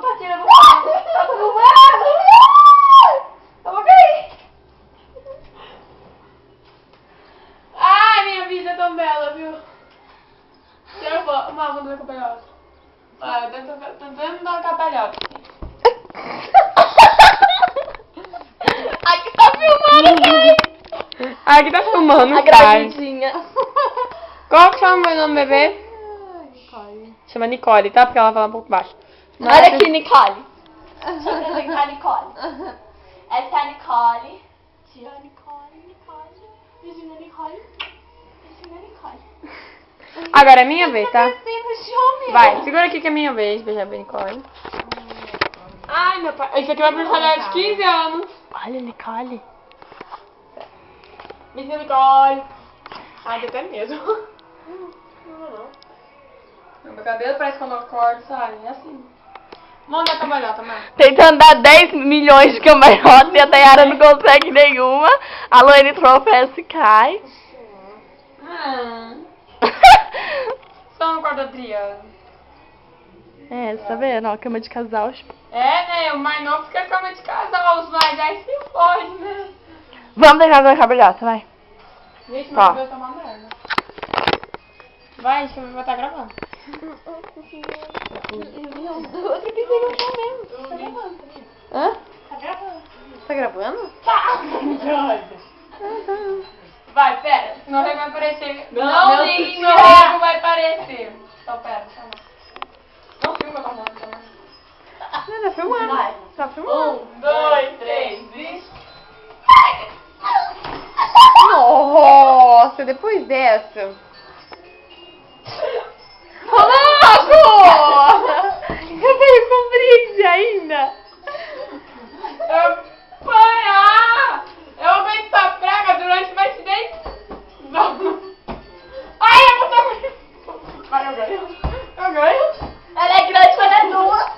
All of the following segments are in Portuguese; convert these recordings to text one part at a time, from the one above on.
Papatina, vou tá filmando! Eu vou cair! Ai, minha vida é tão bela, viu? Tira uma bunda da capelhota. Vai, tô tentando dar uma capelhota. Aqui tá filmando, pai. Aqui tá filmando, A pai. gravidinha. Qual que chama meu nome, bebê? Chama Nicole, tá? Porque ela fala um pouco baixo. Olha aqui, Nicole. Deixa eu apresentar a Nicole. Essa é a Nicole. Tia Nicole. Vizinha Nicole. Vizinha Nicole. Agora é minha vez, tá? Vai. Vai, segura aqui que é minha vez. Beija bem, Nicole. Ai, meu pai. Esse aqui é o aniversário de 15 anos. Olha, Nicole. Vizinha Nicole. Ai, tem até medo. Meu cabelo parece quando eu acordo, sabe? É assim. Vamos dar cambalhota, mãe. Tentando dar 10 milhões de cambalhotas e a Dayara não consegue nenhuma. A Loane tropeça e cai. Só no quarto da Adriana. É, você tá vendo? Ó, cama de casal. É, né? O mais novo fica cama de casal, os mais aí se fode, né? Vamos deixar a cambalhota, vai. Gente, meu Tá. cabelo tá uma merda. Vai, acho que eu vou estar gravando. Hã? Tá gravando. Tá gravando? Tá. Vai, pera. Meu rego vai aparecer. Não, Não meu ligue, Deus. meu rego vai aparecer. Então, pera, chama. Não filma, tá bom, chama. Não, tá filmando. Vai. Tá filmando. 1, 2, 3, vixe. Nossa, depois dessa. Ô, louco! Eu veio com brinde ainda. Para! Eu aguento essa praga durante mais de 10 anos. Ai, eu vou estar... Vai, eu ganho. Eu ganho. Ela é grande, mas é duas.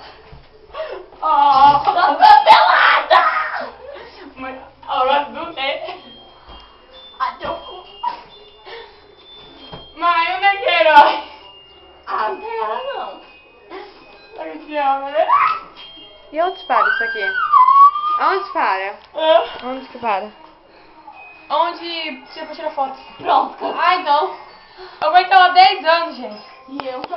Oh. Tá pelada. Mas eu gosto do né? Ai, teu cu. Mãe, onde é que é herói? Ah, não tem ela não. Eu te amo, né? E onde para isso aqui? Aonde para? Ah. Onde que para? Onde você pode tirar foto? Pronto. Ah, então. Eu aguento ela 10 anos, gente. E eu também.